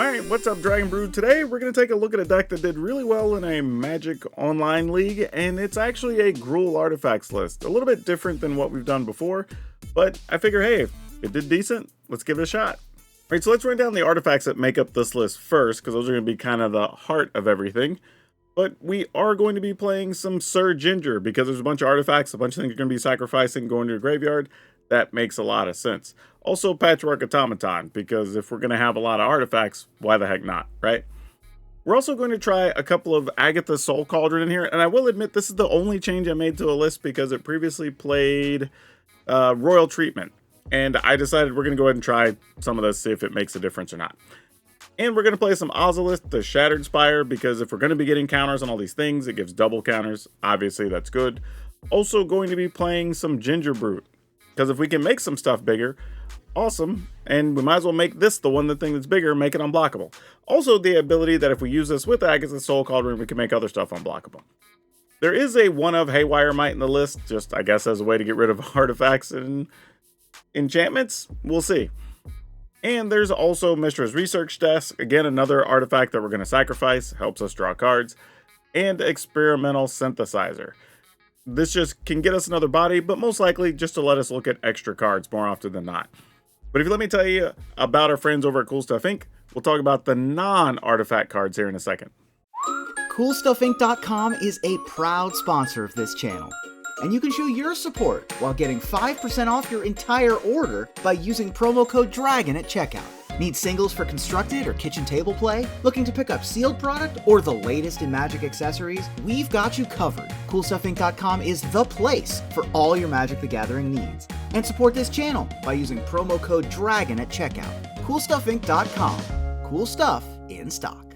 Alright, what's up, Dragon Brood? Today we're going to take a look at a deck that did really well in a Magic Online League, and it's actually a Gruul Artifacts list. A little bit different than what we've done before, but I figure, hey, if it did decent, let's give it a shot. Alright, so let's run down the artifacts that make up this list first, because those are going to be kind of the heart of everything. But we are going to be playing some Sir Ginger, because there's a bunch of artifacts, a bunch of things you're going to be sacrificing, going to your graveyard. That makes a lot of sense. Also, Patchwork Automaton, because if we're going to have a lot of artifacts, why the heck not, right? We're also going to try a couple of Agatha Soul Cauldron in here, and I will admit this is the only change I made to a list because it previously played Royal Treatment, and I decided we're going to go ahead and try some of this, see if it makes a difference or not. And we're going to play some Ozolith, the Shattered Spire, because if we're going to be getting counters on all these things, it gives double counters. Obviously, that's good. Also going to be playing some Ginger Brute, because if we can make some stuff bigger, awesome, and we might as well make this the thing that's bigger, make it unblockable. Also, the ability that if we use this with Agatha Soul Cauldron, we can make other stuff unblockable. There is a one of Haywire Might in the list, just I guess as a way to get rid of artifacts and enchantments. We'll see. And there's also Mistra's Research Desk, again another artifact that we're going to sacrifice, helps us draw cards, and Experimental Synthesizer. This just can get us another body, but most likely just to let us look at extra cards more often than not. But if you let me tell you about our friends over at Cool Stuff Inc., we'll talk about the non-artifact cards here in a second. CoolStuffInc.com is a proud sponsor of this channel, and you can show your support while getting 5% off your entire order by using promo code DRAGON at checkout. Need singles for constructed or kitchen table play? Looking to pick up sealed product or the latest in Magic accessories? We've got you covered. CoolStuffInc.com is the place for all your Magic the Gathering needs. And support this channel by using promo code DRAGON at checkout. CoolStuffInc.com. Cool stuff in stock.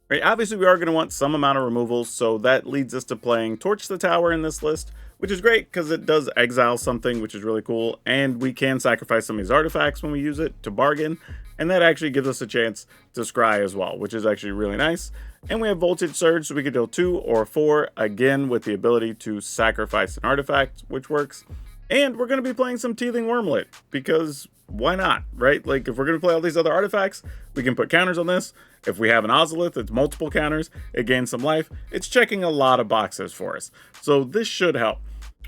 Right, obviously we are going to want some amount of removals, so that leads us to playing Torch the Tower in this list, which is great because it does exile something, which is really cool, and we can sacrifice some of these artifacts when we use it to bargain, and that actually gives us a chance to scry as well, which is actually really nice. And we have Voltage Surge, so we can deal 2 or 4, again with the ability to sacrifice an artifact, which works. And we're going to be playing some Teething Wormlet, because why not, right? Like, if we're going to play all these other artifacts, we can put counters on this. If we have an Ozolith, it's multiple counters, it gains some life. It's checking a lot of boxes for us. So this should help.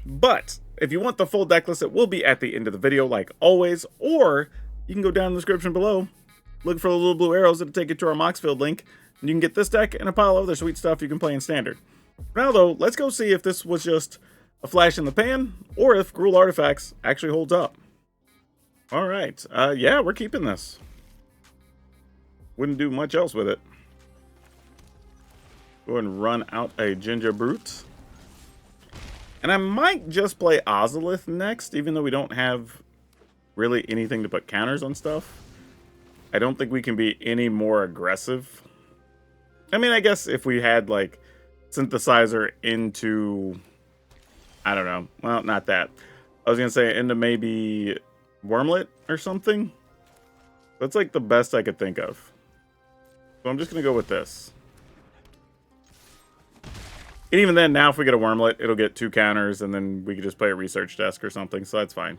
But if you want the full deck list, it will be at the end of the video, like always, or you can go down in the description below, look for the little blue arrows that'll take you to our Moxfield link, and you can get this deck and a pile of other sweet stuff you can play in Standard. Now though, let's go see if this was just a flash in the pan, or if Gruul Artifacts actually holds up. Alright, yeah, we're keeping this. Wouldn't do much else with it. Go ahead and run out a Ginger Brute. And I might just play Ozolith next, even though we don't have really anything to put counters on stuff. I don't think we can be any more aggressive. I mean, I guess if we had, like, Synthesizer into... I don't know. Well, not that. I was going to say into maybe Wormlet or something. That's like the best I could think of. So I'm just going to go with this. And even then, now if we get a Wormlet, it'll get 2 counters, and then we could just play a Research Desk or something, so that's fine.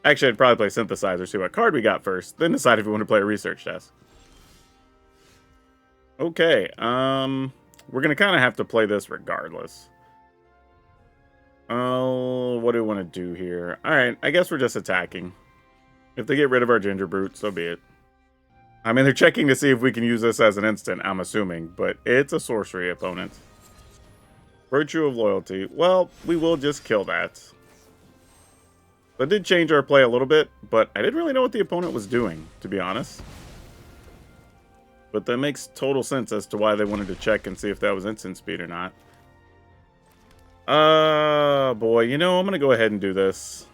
Actually, I'd probably play Synthesizer, see what card we got first, then decide if we want to play a Research Desk. Okay, we're going to kind of have to play this regardless. Oh, what do we want to do here? Alright, I guess we're just attacking. If they get rid of our Ginger Brute, so be it. I mean, they're checking to see if we can use this as an instant, I'm assuming, but it's a sorcery opponent. Virtue of Loyalty. Well, we will just kill that. That did change our play a little bit, but I didn't really know what the opponent was doing, to be honest. But that makes total sense as to why they wanted to check and see if that was instant speed or not. Boy, you know, I'm going to go ahead and do this.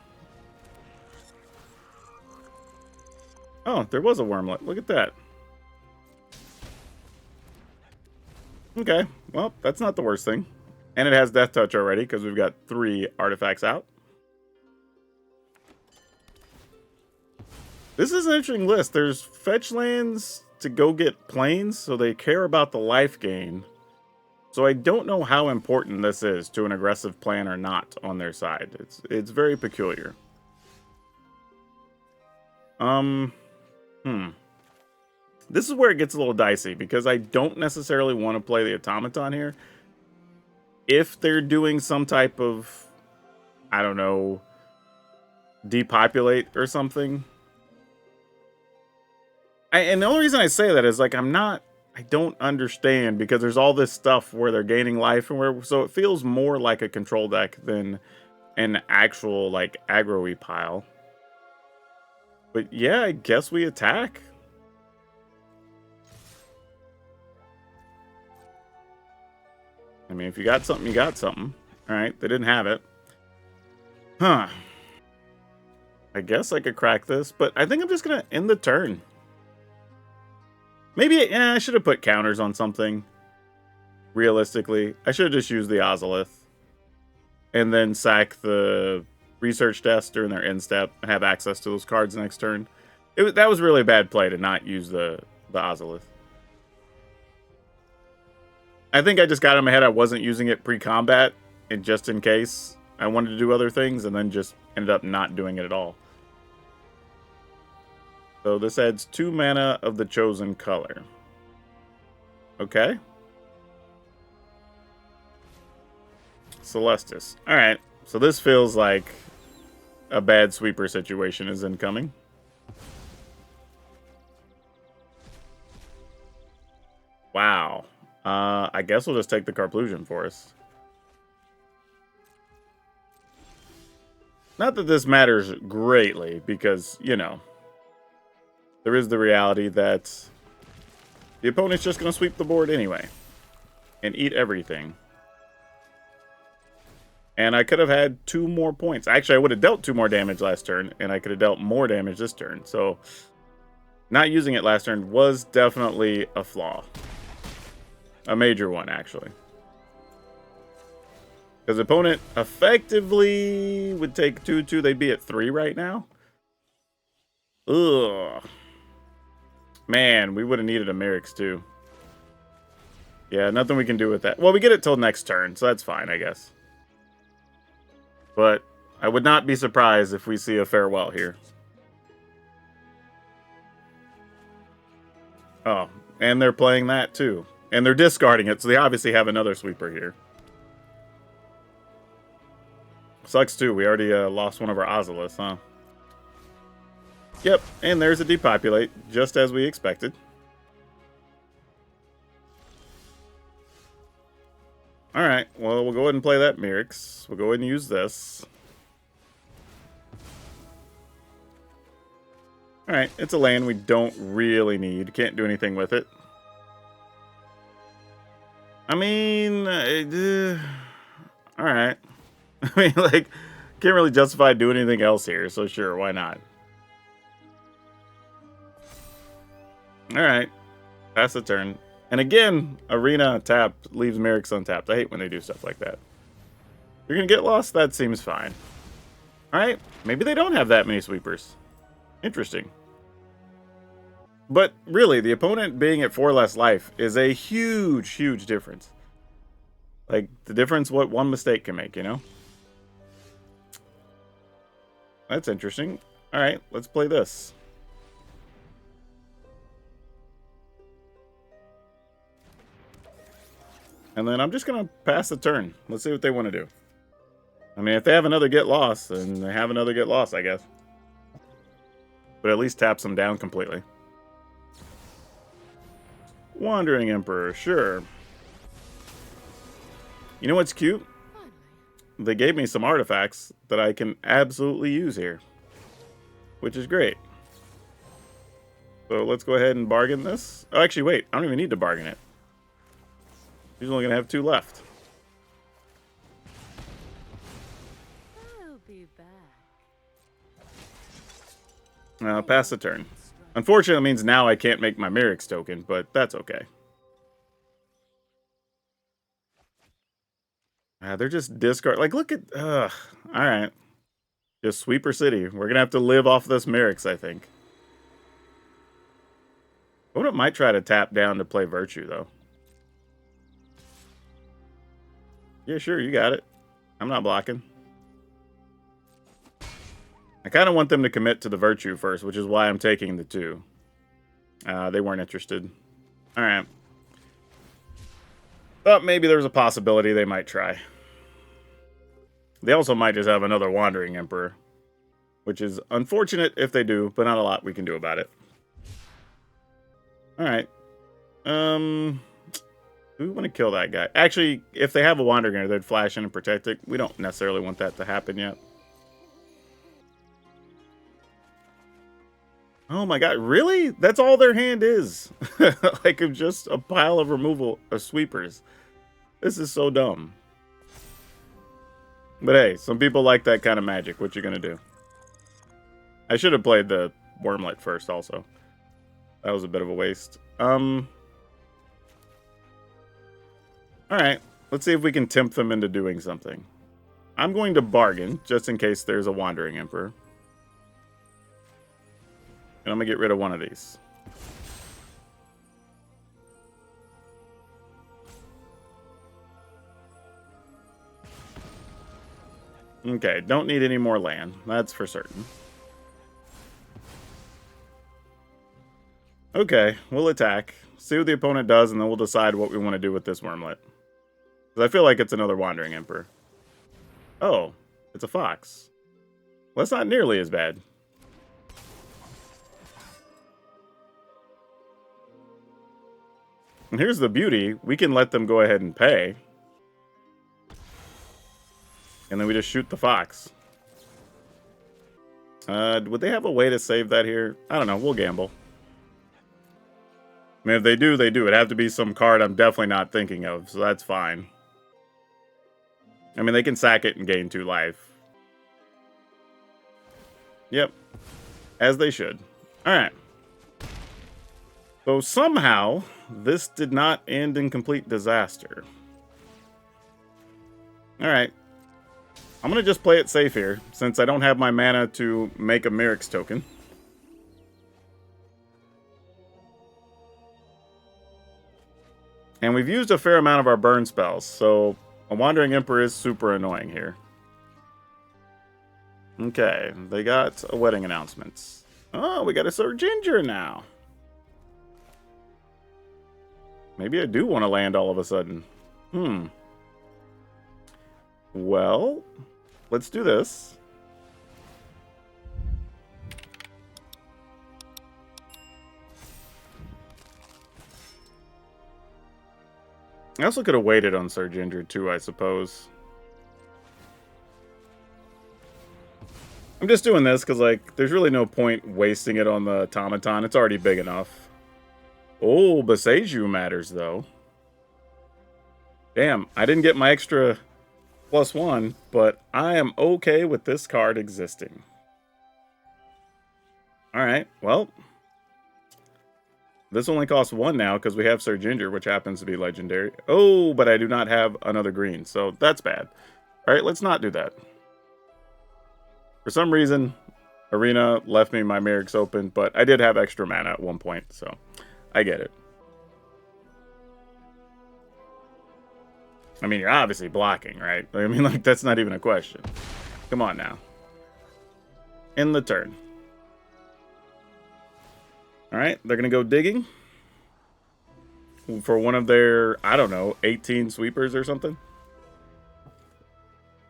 Oh, there was a Wormlet. Look at that. Okay, well, that's not the worst thing. And it has Death Touch already, because we've got 3 artifacts out. This is an interesting list. There's fetch lands to go get planes, so they care about the life gain. So I don't know how important this is to an aggressive plan or not on their side. It's very peculiar. This is where it gets a little dicey, because I don't necessarily want to play the automaton here. If they're doing some type of, I don't know, depopulate or something. And the only reason I say that is, like, I don't understand, because there's all this stuff where they're gaining life, and so it feels more like a control deck than an actual, like, aggro-y pile. But yeah, I guess we attack. I mean, if you got something, you got something. Alright, they didn't have it. Huh. I guess I could crack this, but I think I'm just going to end the turn. Maybe, I should have put counters on something. Realistically, I should have just used the Ozolith. And then sack the research desk during their end step and have access to those cards next turn. That was really a bad play to not use the Ozolith. I think I just got in my head I wasn't using it pre-combat, and just in case I wanted to do other things, and then just ended up not doing it at all. So this adds 2 mana of the chosen color. Okay. Celestis. Alright, so this feels like a bad sweeper situation is incoming. Wow. I guess we'll just take the Carplusion Forest. Not that this matters greatly, because, you know, there is the reality that the opponent's just going to sweep the board anyway and eat everything. And I could have had 2 more points. Actually, I would have dealt 2 more damage last turn, and I could have dealt more damage this turn. So not using it last turn was definitely a flaw. A major one, actually. Because the opponent effectively would take 2/2. They'd be at 3 right now. Ugh. Man, we would have needed a Merix too. Yeah, nothing we can do with that. Well, we get it till next turn, so that's fine, I guess. But I would not be surprised if we see a farewell here. Oh, and they're playing that too. And they're discarding it, so they obviously have another sweeper here. Sucks too, we already lost one of our Ozoliths, huh? Yep, and there's a depopulate, just as we expected. Alright, well, we'll go ahead and play that Merix. We'll go ahead and use this. Alright, it's a land we don't really need. Can't do anything with it. I mean, alright. I mean, like, can't really justify doing anything else here, so sure, why not? Alright, pass the turn. And again, Arena tapped leaves Merix untapped. I hate when they do stuff like that. You're gonna get lost? That seems fine. Alright, maybe they don't have that many sweepers. Interesting. But really, the opponent being at 4 less life is a huge, huge difference. Like, the difference what one mistake can make, you know? That's interesting. Alright, let's play this. And then I'm just going to pass the turn. Let's see what they want to do. I mean, if they have another get lost, then they have another get lost, I guess. But at least taps them down completely. Wandering Emperor, sure. You know what's cute? They gave me some artifacts that I can absolutely use here. Which is great. So let's go ahead and bargain this. Oh, actually, wait. I don't even need to bargain it. He's only going to have 2 left. I'll be back. Pass the turn. Unfortunately, it means now I can't make my Merix token, but that's okay. They're just discard. Like, look at... Alright. Just Sweeper City. We're going to have to live off this Merix, I think. Opponent might try to tap down to play Virtue, though. Yeah, sure, you got it. I'm not blocking. I kind of want them to commit to the Virtue first, which is why I'm taking the 2. They weren't interested. All right. But maybe there's a possibility they might try. They also might just have another Wandering Emperor, which is unfortunate if they do, but not a lot we can do about it. All right. We want to kill that guy. Actually, if they have a Wandering Emperor, they'd flash in and protect it. We don't necessarily want that to happen yet. Oh my god, really? That's all their hand is. Like, just a pile of removal of sweepers. This is so dumb. But hey, some people like that kind of magic. What you gonna do? I should have played the Wormlet first also. That was a bit of a waste. Alright, let's see if we can tempt them into doing something. I'm going to bargain, just in case there's a Wandering Emperor. And I'm going to get rid of one of these. Okay, don't need any more land. That's for certain. Okay, we'll attack. See what the opponent does, and then we'll decide what we want to do with this Wormlet. Because I feel like it's another Wandering Emperor. Oh, it's a fox. Well, that's not nearly as bad. And here's the beauty. We can let them go ahead and pay. And then we just shoot the fox. Would they have a way to save that here? I don't know. We'll gamble. I mean, if they do, they do. It'd have to be some card I'm definitely not thinking of, so that's fine. I mean, they can sack it and gain 2 life. Yep. As they should. Alright. So somehow, this did not end in complete disaster. Alright. I'm going to just play it safe here, since I don't have my mana to make a Mirrex token. And we've used a fair amount of our burn spells, so a Wandering Emperor is super annoying here. Okay, they got a wedding announcements. Oh, we got a Sir Ginger now. Maybe I do want to land all of a sudden. Well, let's do this. I also could have waited on Sir Ginger too, I suppose. I'm just doing this because, like, there's really no point wasting it on the automaton. It's already big enough. Oh, Boseiju matters, though. Damn, I didn't get my extra +1, but I am okay with this card existing. Alright, well. This only costs 1 now because we have Sir Ginger, which happens to be legendary. Oh, but I do not have another green, so that's bad. Alright, let's not do that. For some reason, Arena left me my Mirrex open, but I did have extra mana at one point, so I get it. I mean, you're obviously blocking, right? I mean, like, that's not even a question. Come on now. End the turn. Alright, they're going to go digging. For one of their, I don't know, 18 sweepers or something.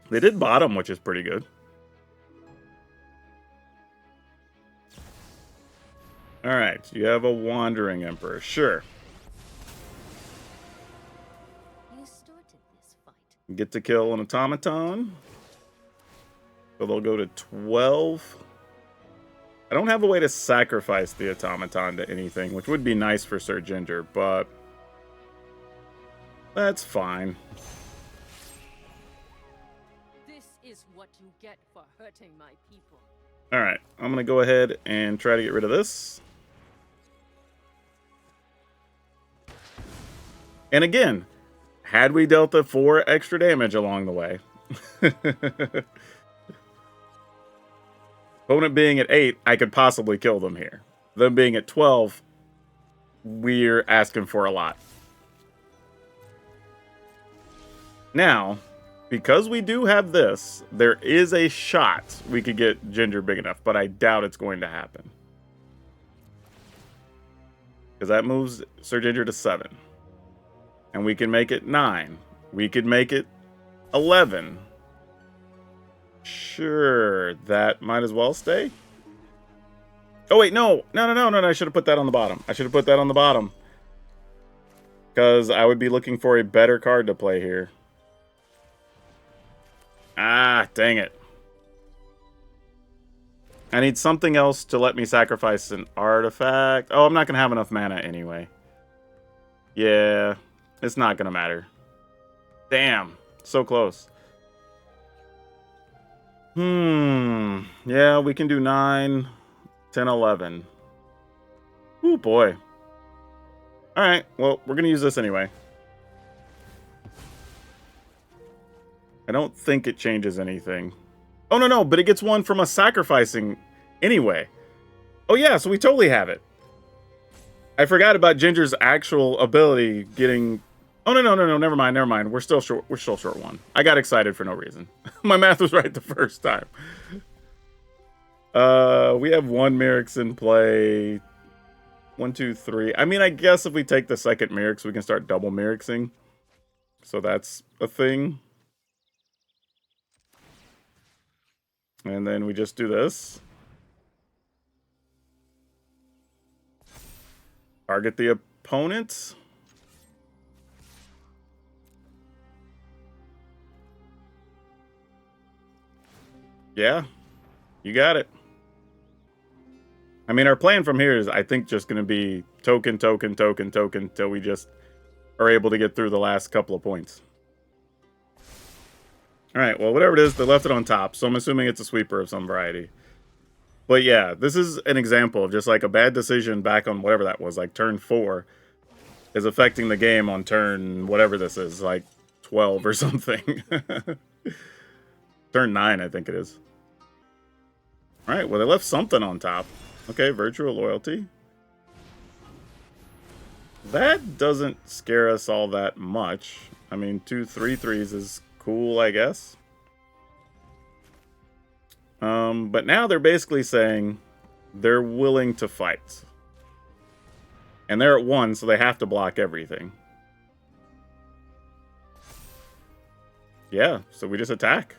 They did bottom, which is pretty good. Alright, you have a Wandering Emperor. Sure. You started this fight. Get to kill an automaton. So they'll go to 12. I don't have a way to sacrifice the automaton to anything, which would be nice for Sir Ginger, but that's fine. This is what you get for hurting my people. Alright, I'm going to go ahead and try to get rid of this. And again, had we dealt the 4 extra damage along the way. Opponent being at 8, I could possibly kill them here. Them being at 12, we're asking for a lot. Now, because we do have this, there is a shot we could get Ginger big enough, but I doubt it's going to happen. Because that moves Sir Ginger to 7. And we can make it 9. We could make it 11. Sure, that might as well stay. Oh, wait, no. No. I should have put that on the bottom. Because I would be looking for a better card to play here. Ah, dang it. I need something else to let me sacrifice an artifact. Oh, I'm not going to have enough mana anyway. Yeah, it's not going to matter. Damn, so close. Yeah, we can do 9, 10, 11. Ooh, boy. Alright, well, we're going to use this anyway. I don't think it changes anything. Oh, no, but it gets one from us sacrificing anyway. Oh, yeah, so we totally have it. I forgot about Ginger's actual ability getting... Oh, no, never mind. We're still short 1. I got excited for no reason. My math was right the first time. We have 1 Mirrex in play. 1, 2, 3. I mean, I guess if we take the second Mirrex, we can start double Mirrexing. So that's a thing. And then we just do this. Target the opponent. Yeah, you got it. I mean, our plan from here is, I think, just going to be token, till we just are able to get through the last couple of points. Alright, well, whatever it is, they left it on top, so I'm assuming it's a sweeper of some variety. But yeah, this is an example of just like a bad decision back on whatever that was, like turn 4, is affecting the game on turn whatever this is, like 12 or something. Turn 9, I think it is. Alright, well, they left something on top. Okay, Virtual Loyalty. That doesn't scare us all that much. I mean, 2 3/3s is cool, I guess. But now they're basically saying they're willing to fight. And they're at 1, so they have to block everything. Yeah, so we just attack.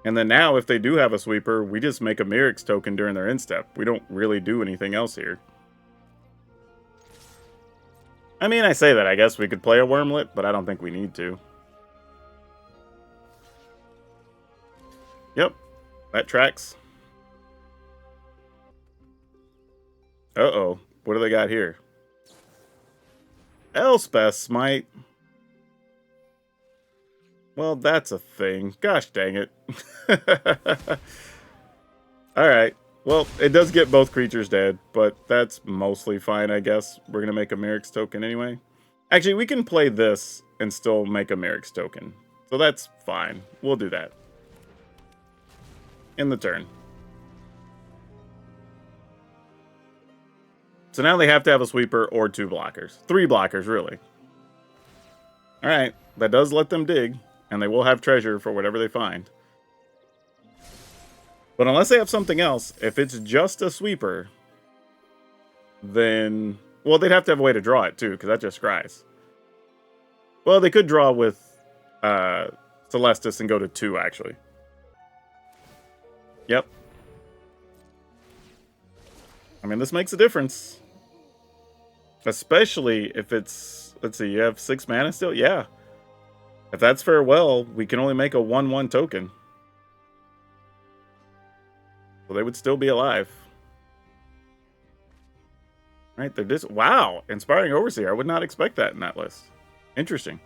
And then now, if they do have a sweeper, we just make a Mirrex token during their instep. We don't really do anything else here. I mean, I say that. I guess we could play a Wormlet, but I don't think we need to. Yep, that tracks. Uh-oh, what do they got here? Elspeth Smite. Well, that's a thing. Gosh dang it. Alright. Well, it does get both creatures dead, but that's mostly fine, I guess. We're going to make a Mirrex token anyway. Actually, we can play this and still make a Mirrex token. So that's fine. We'll do that. In the turn. So now they have to have a sweeper or 2 blockers. 3 blockers, really. Alright. That does let them dig. And they will have treasure for whatever they find. But unless they have something else, if it's just a sweeper, then... Well, they'd have to have a way to draw it, too, because that just scries. Well, they could draw with Celestis and go to 2, actually. Yep. I mean, this makes a difference. Especially if it's... Let's see, you have 6 mana still? Yeah. If that's farewell, we can only make a 1/1 token. So they would still be alive. Right, they're just... Wow! Inspiring Overseer. I would not expect that in that list. Interesting.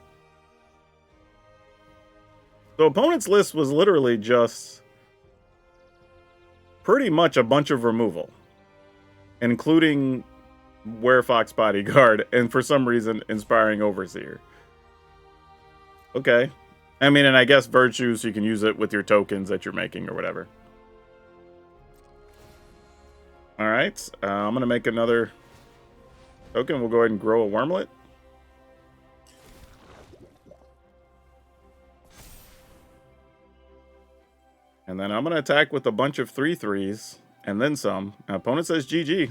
So opponent's list was literally just... pretty much a bunch of removal. Including Werefox Bodyguard, and for some reason, Inspiring Overseer. Okay. I mean, and I guess Virtue, so you can use it with your tokens that you're making or whatever. Alright, I'm going to make another token. We'll go ahead and grow a Wormlet. And then I'm going to attack with a bunch of 3/3s, and then some. Now, opponent says GG.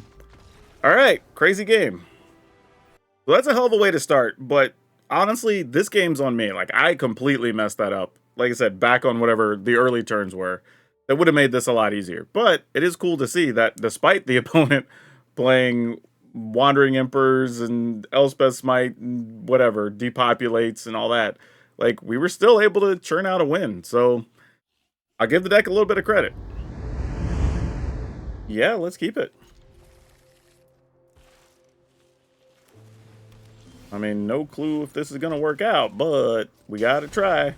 All right, crazy game. Well, that's a hell of a way to start, but honestly, this game's on me. Like, I completely messed that up. Like I said, back on whatever the early turns were, that would have made this a lot easier. But it is cool to see that despite the opponent playing Wandering Emperors and Elspeth Smite and whatever, depopulates and all that, like, we were still able to churn out a win. So I'll give the deck a little bit of credit. Yeah, let's keep it. I mean, no clue if this is going to work out, but we got to try.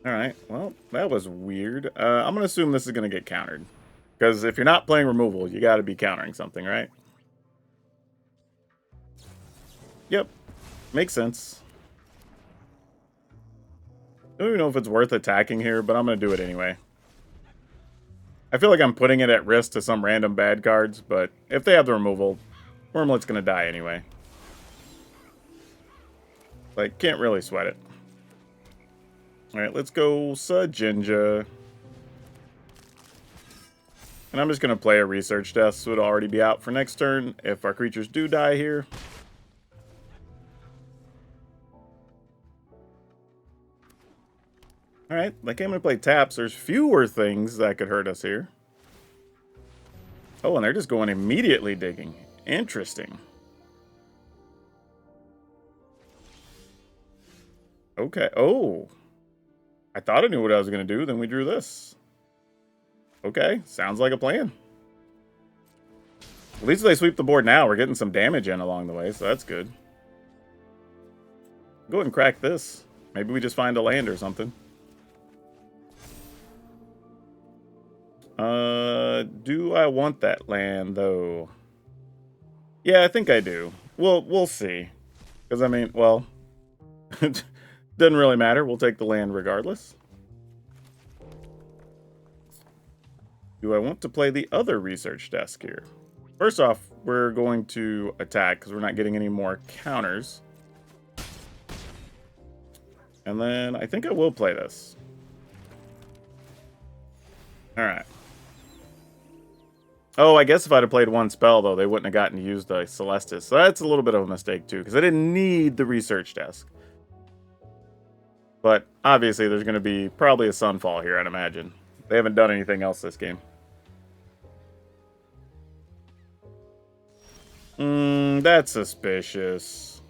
All right, well, that was weird. I'm going to assume this is going to get countered. Because if you're not playing removal, you got to be countering something, right? Yep, makes sense. I don't even know if it's worth attacking here, but I'm going to do it anyway. I feel like I'm putting it at risk to some random bad cards, but if they have the removal, Wormlet's going to die anyway. Like, can't really sweat it. Alright, let's go Sajinja. And I'm just going to play a Research Desk, so it'll already be out for next turn if our creatures do die here. Alright, like I'm going to play taps. There's fewer things that could hurt us here. Oh, and they're just going immediately digging. Interesting. Okay. Oh. I thought I knew what I was going to do. Then we drew this. Okay. Sounds like a plan. At least if they sweep the board now, we're getting some damage in along the way, so that's good. Go ahead and crack this. Maybe we just find a land or something. Do I want that land, though? Yeah, I think I do. We'll see. Because, I mean, well, it doesn't really matter. We'll take the land regardless. Do I want to play the other Research Desk here? First off, we're going to attack because we're not getting any more counters. And then I think I will play this. Alright. Oh, I guess if I'd have played one spell, though, they wouldn't have gotten to use the Celestis. So that's a little bit of a mistake, too, because I didn't need the Research Desk. But obviously, there's going to be probably a Sunfall here, I'd imagine. They haven't done anything else this game. That's suspicious.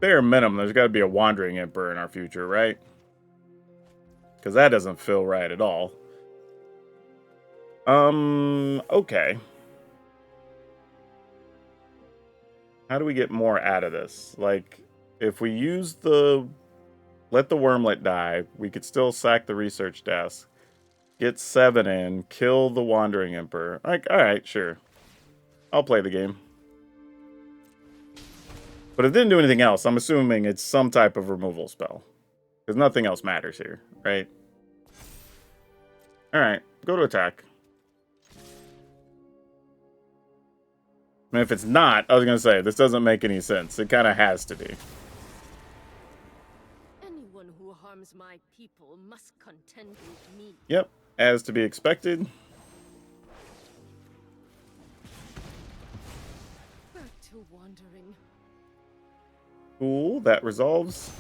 Bare minimum, there's got to be a Wandering Emperor in our future, right? Because that doesn't feel right at all. Okay. How do we get more out of this? Like, if we use the... Let the Wormlet die, we could still sack the Research Desk. Get 7 in, kill the Wandering Emperor. Like, alright, sure. I'll play the game. But if it didn't do anything else, I'm assuming it's some type of removal spell. Because nothing else matters here, right? Alright, go to attack. I mean, if it's not, I was going to say, this doesn't make any sense. It kind of has to be. Anyone who harms my people must contend with me. Yep, as to be expected. Back to wandering. Cool, that resolves.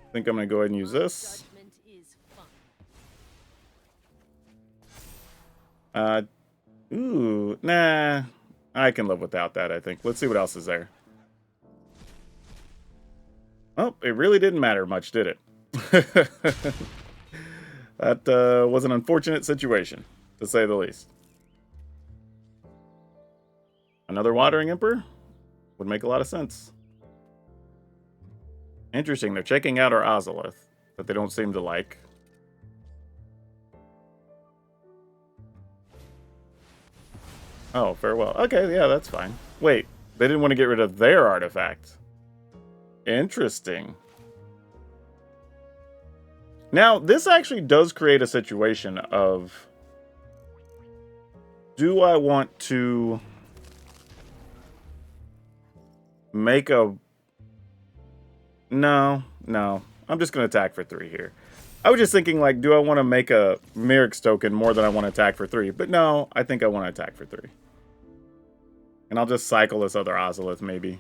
I think I'm going to go ahead and use this. Judgment is fun. Ooh, nah. I can live without that, I think. Let's see what else is there. Oh, it really didn't matter much, did it? That was an unfortunate situation, to say the least. Another Wandering Emperor? Would make a lot of sense. Interesting, they're checking out our Ozolith that they don't seem to like. Oh, farewell. Okay, yeah, that's fine. Wait, they didn't want to get rid of their artifact. Interesting. Now, this actually does create a situation of... Do I want to... make a... No. I'm just going to attack for 3 here. I was just thinking, like, do I want to make a Mirix token more than I want to attack for 3? But no, I think I want to attack for 3. And I'll just cycle this other Ozolith, maybe.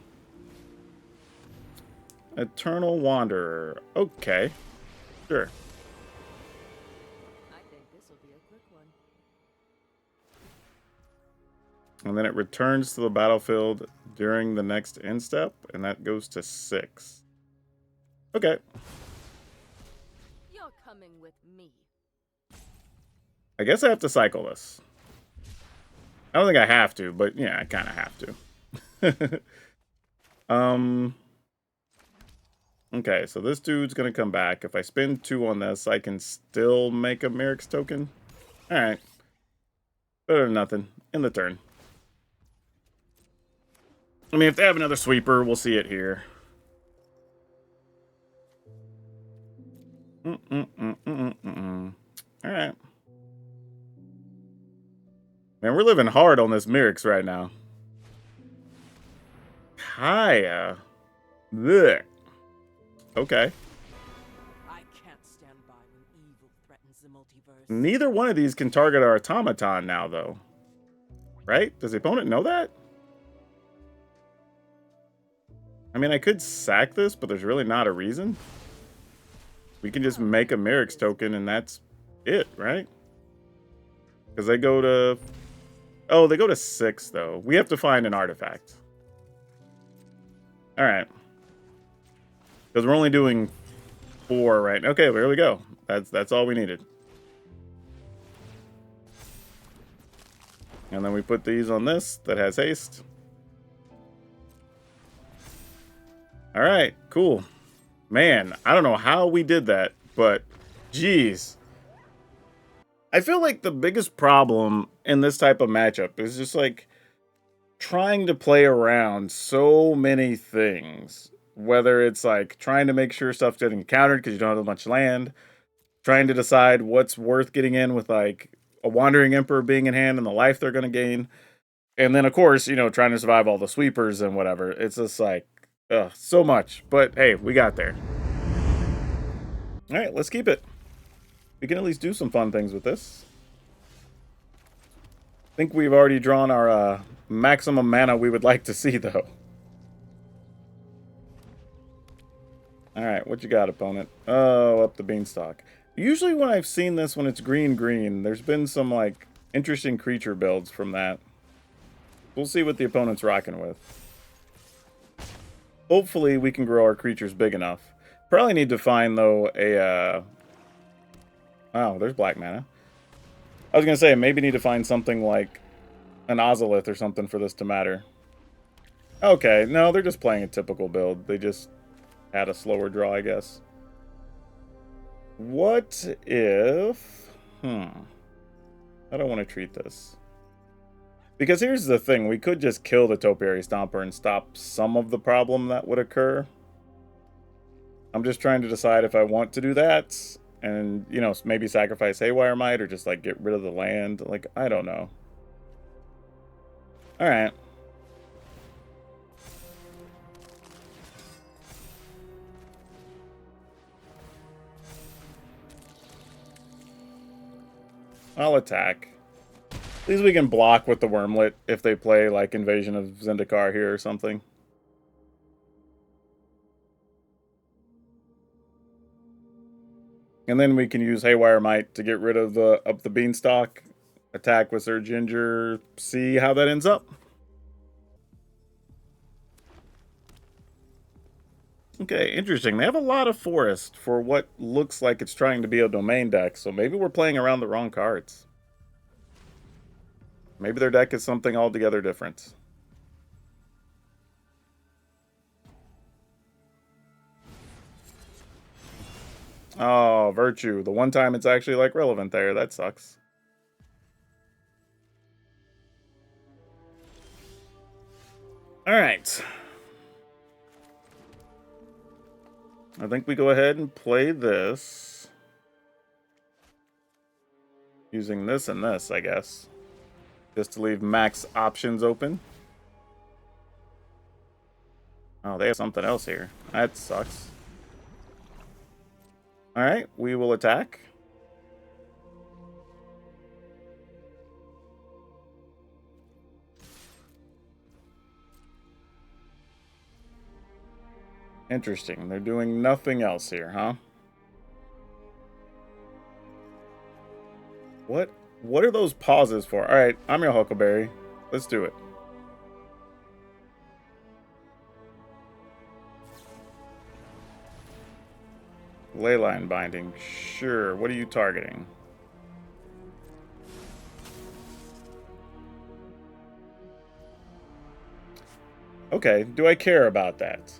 Eternal Wanderer. Okay. Sure. I think this will be a quick one. And then it returns to the battlefield during the next end step, and that goes to 6. Okay. You're coming with me. I guess I have to cycle this. I don't think I have to, but yeah, I kind of have to. Okay, so this dude's going to come back. If I spend 2 on this, I can still make a Mirix token. All right. Better than nothing. In the turn. I mean, if they have another sweeper, we'll see it here. All right. Man, we're living hard on this Mirix right now. Kaya. Blech. Okay. I can't stand by when evil threatens the multiverse. Neither one of these can target our automaton now, though. Right? Does the opponent know that? I mean, I could sack this, but there's really not a reason. We can just make a Mirix token, and that's it, right? Because they go to... Oh, they go to 6, though. We have to find an artifact. All right. Because we're only doing 4 right now. Okay, there we go. That's all we needed. And then we put these on this that has haste. All right, cool. Man, I don't know how we did that, but geez. I feel like the biggest problem in this type of matchup is just like trying to play around so many things. Whether it's like trying to make sure stuff's getting countered because you don't have much land, trying to decide what's worth getting in with like a Wandering Emperor being in hand and the life they're going to gain. And then, of course, you know, trying to survive all the sweepers and whatever. It's just like, so much. But hey, we got there. All right, let's keep it. We can at least do some fun things with this. I think we've already drawn our maximum mana we would like to see, though. All right, what you got, opponent? Oh, up the beanstalk. Usually when I've seen this, when it's green, there's been some, like, interesting creature builds from that. We'll see what the opponent's rocking with. Hopefully we can grow our creatures big enough. Probably need to find, though, a... Oh, there's black mana. I was going to say, maybe need to find something like an Ozolith or something for this to matter. Okay, no, they're just playing a typical build. They just had a slower draw, I guess. What if... I don't want to treat this. Because here's the thing, we could just kill the Topiary Stomper and stop some of the problem that would occur. I'm just trying to decide if I want to do that. And, you know, maybe sacrifice Haywire Might or just, like, get rid of the land. Like, I don't know. Alright. I'll attack. At least we can block with the Wormlet if they play, like, Invasion of Zendikar here or something. And then we can use Haywire Might to get rid of the Beanstalk. Attack with Sir Ginger. See how that ends up. Okay, interesting. They have a lot of forest for what looks like it's trying to be a domain deck, so maybe we're playing around the wrong cards. Maybe their deck is something altogether different. Oh, Virtue. The one time it's actually, like, relevant there. That sucks. Alright. I think we go ahead and play this. Using this and this, I guess. Just to leave max options open. Oh, they have something else here. That sucks. All right, we will attack. Interesting. They're doing nothing else here, huh? What are those pauses for? All right, I'm your Huckleberry. Let's do it. Leyline binding. Sure. What are you targeting? Okay. Do I care about that?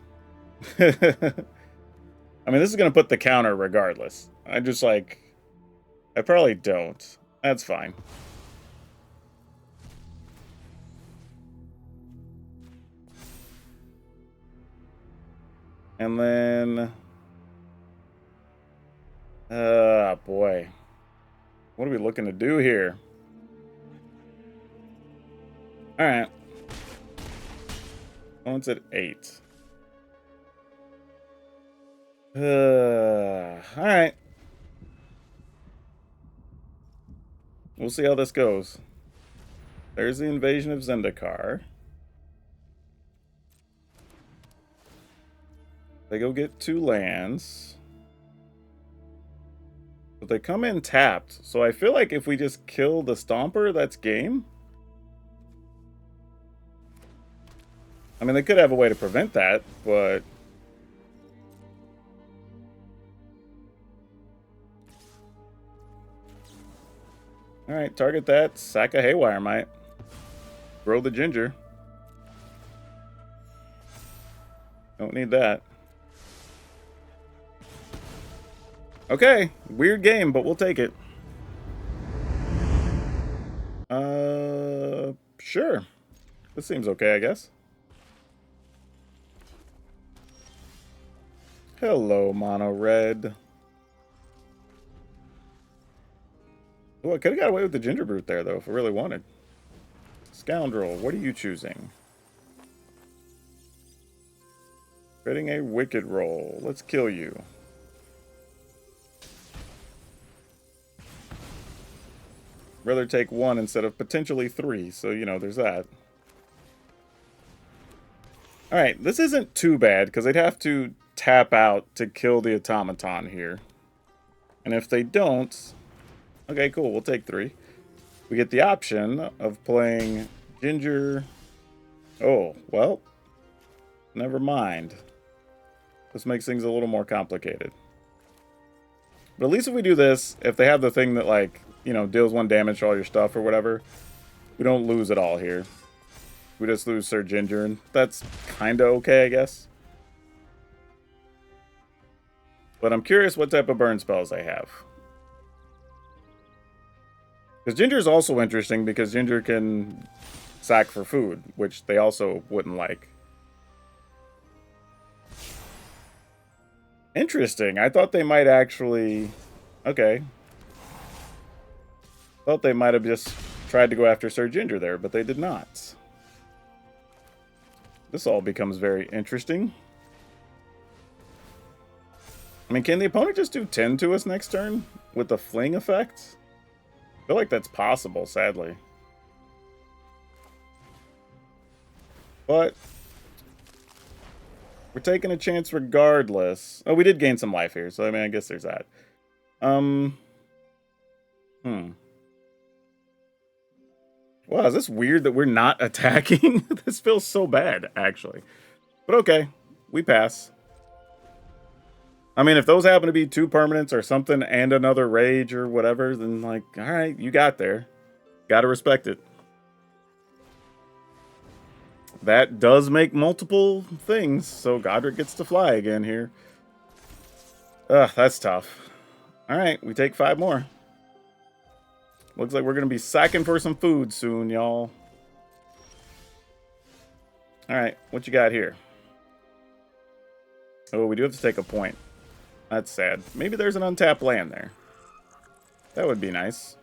I mean, this is going to put the counter regardless. I just like... I probably don't. That's fine. And then... boy. What are we looking to do here? Alright. One's at 8. Alright. We'll see how this goes. There's the invasion of Zendikar. They go get 2 lands. But they come in tapped. So I feel like if we just kill the Stomper, that's game. I mean, they could have a way to prevent that, but... Alright, target that. Sack a Haywire Mite. Grow the Ginger. Don't need that. Okay, weird game, but we'll take it. Sure. This seems okay, I guess. Hello, Mono Red. Oh, I could have got away with the Ginger Brute there, though, if I really wanted. Scoundrel, what are you choosing? Getting a Wicked roll. Let's kill you. Rather take 1 instead of potentially 3, so, you know, there's that. Alright, this isn't too bad, because they'd have to tap out to kill the automaton here. And if they don't... Okay, cool, we'll take 3. We get the option of playing Ginger... Oh, well... Never mind. This makes things a little more complicated. But at least if we do this, if they have the thing that, like... You know, deals 1 damage to all your stuff or whatever. We don't lose it all here. We just lose Sir Ginger, and that's kind of okay, I guess. But I'm curious what type of burn spells they have. Because Ginger is also interesting because Ginger can sack for food, which they also wouldn't like. Interesting. I thought they might actually... Okay. Thought they might have just tried to go after Sir Ginger there, but they did not. This all becomes very interesting. I mean, can the opponent just do 10 to us next turn with the fling effect? I feel like that's possible, sadly. But we're taking a chance regardless. Oh, we did gain some life here, so I mean, I guess there's that. Wow, is this weird that we're not attacking? This feels so bad, actually. But okay, we pass. I mean, if those happen to be 2 permanents or something and another rage or whatever, then like, alright, you got there. Gotta respect it. That does make multiple things, so Godric gets to fly again here. Ugh, that's tough. Alright, we take 5 more. Looks like we're going to be sacking for some food soon, y'all. Alright, what you got here? Oh, we do have to take a point. That's sad. Maybe there's an untapped land there. That would be nice.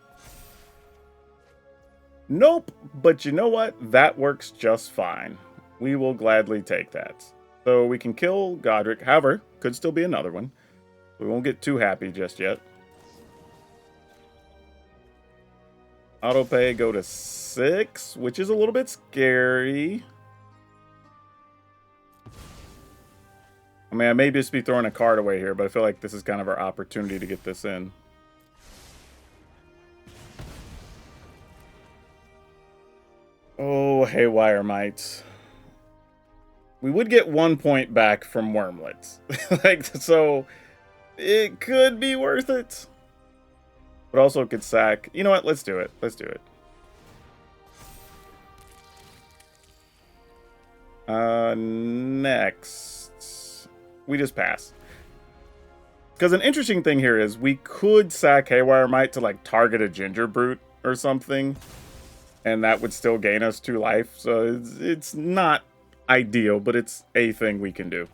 Nope, but you know what? That works just fine. We will gladly take that. So we can kill Godric. However, could still be another one. We won't get too happy just yet. Auto pay go to 6, which is a little bit scary. I mean, I may just be throwing a card away here, but I feel like this is kind of our opportunity to get this in. Oh, Haywire Mites. We would get 1 point back from Wormlets. Like, so it could be worth it. But also it could sack. You know what? Let's do it. Let's do it. Next. We just pass. Because an interesting thing here is we could sack Haywire Mite to like target a Ginger Brute or something. And that would still gain us 2 life. So it's not ideal, but it's a thing we can do.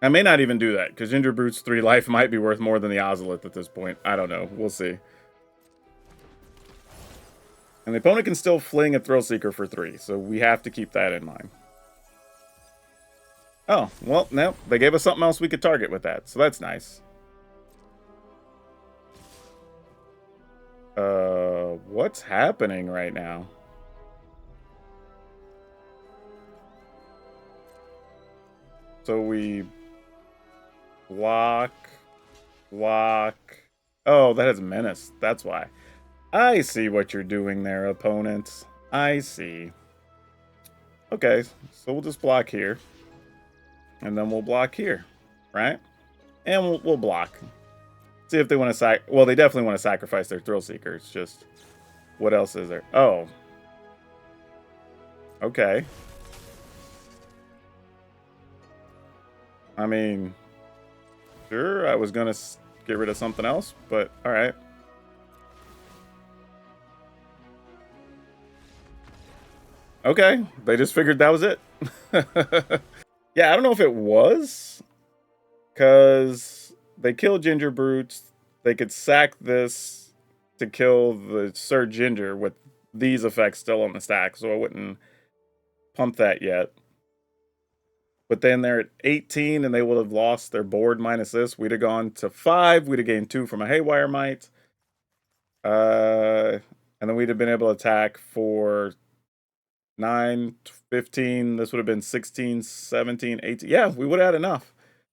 I may not even do that, because Ginger Brute's 3 life might be worth more than the Ozolith at this point. I don't know. We'll see. And the opponent can still fling a Thrill Seeker for 3, so we have to keep that in mind. Oh, well, no. They gave us something else we could target with that, so that's nice. What's happening right now? So we block. Oh, that has Menace. That's why. I see what you're doing there, opponents. I see. Okay, so we'll just block here. And then we'll block here, right? And we'll block. See if they want to well, they definitely want to sacrifice their Thrill Seeker. It's just, what else is there? Oh. Okay. I mean, sure, I was going to get rid of something else, but all right. Okay, they just figured that was it. Yeah, I don't know if it was, because they killed Ginger Brutes. They could sack this to kill the Sir Ginger with these effects still on the stack, so I wouldn't pump that yet. But then they're at 18, and they would have lost their board minus this. We'd have gone to 5. We'd have gained 2 from a Haywire Mite. And then we'd have been able to attack for 9, 15. This would have been 16, 17, 18. Yeah, we would have had enough.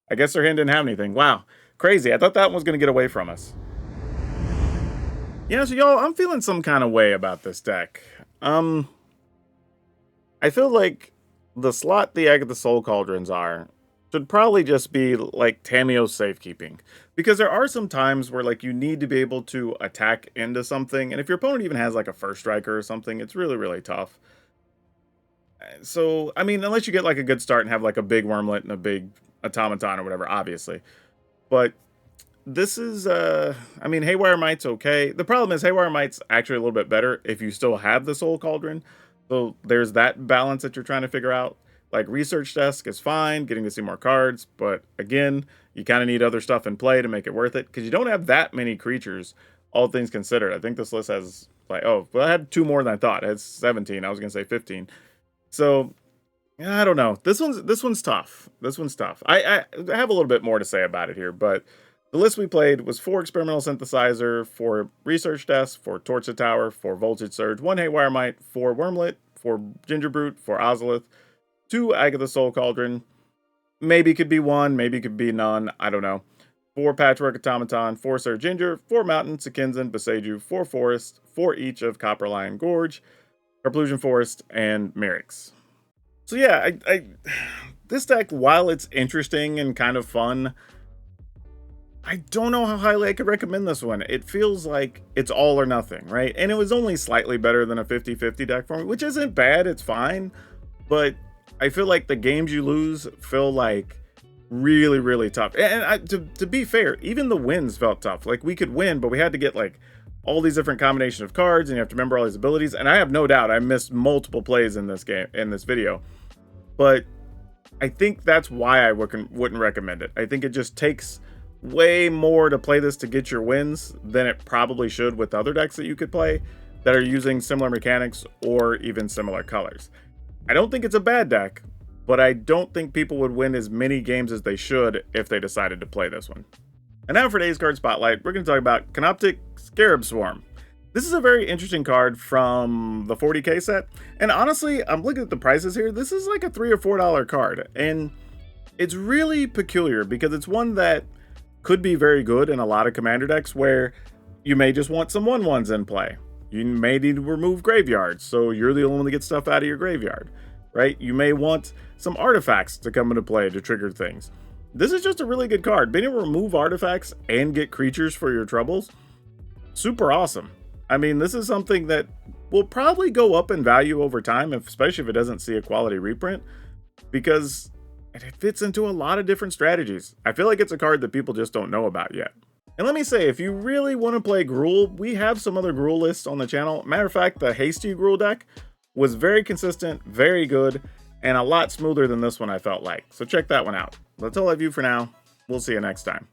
I guess their hand didn't have anything. Wow. Crazy. I thought that one was going to get away from us. Yeah, so y'all, I'm feeling some kind of way about this deck. I feel like the slot the Egg of the Soul Cauldrons are should probably just be like Tamiyo's safekeeping. Because there are some times where like you need to be able to attack into something. And if your opponent even has like a first striker or something, it's really, really tough. So, I mean, unless you get like a good start and have like a big Wormlet and a big Automaton or whatever, obviously. But this is, I mean, Haywire Mite's okay. The problem is Haywire Mite's actually a little bit better if you still have the Soul Cauldron. So there's that balance that you're trying to figure out. Like Research Desk is fine, getting to see more cards. But again, you kind of need other stuff in play to make it worth it. Because you don't have that many creatures, all things considered. I think this list has like, oh, well, I had 2 more than I thought. It has 17. I was going to say 15. So I don't know. This one's tough. This one's tough. I have a little bit more to say about it here, but the list we played was 4 Experimental Synthesizer, 4 Research Desk, 4 Torch the Tower, 4 Voltage Surge, 1 Haywire Mite, 4 Wormlet, 4 Ginger Brute, 4 Ozolith, 2 Egg of the Soul Cauldron. Maybe could be 1, maybe could be none. I don't know. 4 Patchwork Automaton, 4 Sir Ginger, 4 Mountain, Sekinzan, Boseiju, 4 Forest, 4 each of Copper Lion Gorge, Carplusion Forest, and Merix. So yeah, this deck, while it's interesting and kind of fun, I don't know how highly I could recommend this one. It feels like it's all or nothing, right? And it was only slightly better than a 50-50 deck for me, which isn't bad, it's fine. But I feel like the games you lose feel like really, really tough. And to be fair, even the wins felt tough. Like, we could win, but we had to get like all these different combinations of cards, and you have to remember all these abilities. And I have no doubt I missed multiple plays in this game, in this video. But I think that's why I wouldn't recommend it. I think it just takes way more to play this to get your wins than it probably should with other decks that you could play that are using similar mechanics or even similar colors. I don't think it's a bad deck, but I don't think people would win as many games as they should if they decided to play this one. And now for today's card spotlight, we're going to talk about Canoptic Scarab Swarm. This is a very interesting card from the 40k set, and honestly, I'm looking at the prices here. This is like a $3 or $4 card, and it's really peculiar because it's one that could be very good in a lot of commander decks where you may just want some 1/1s in play. You may need to remove graveyards, so you're the only one to get stuff out of your graveyard, right? You may want some artifacts to come into play to trigger things. This is just a really good card. Being able to remove artifacts and get creatures for your troubles, super awesome. I mean, this is something that will probably go up in value over time, especially if it doesn't see a quality reprint, because it fits into a lot of different strategies. I feel like it's a card that people just don't know about yet. And let me say, if you really want to play Gruul, we have some other Gruul lists on the channel. Matter of fact, the Hasty Gruul deck was very consistent, very good, and a lot smoother than this one I felt like. So check that one out. That's all I have for now. We'll see you next time.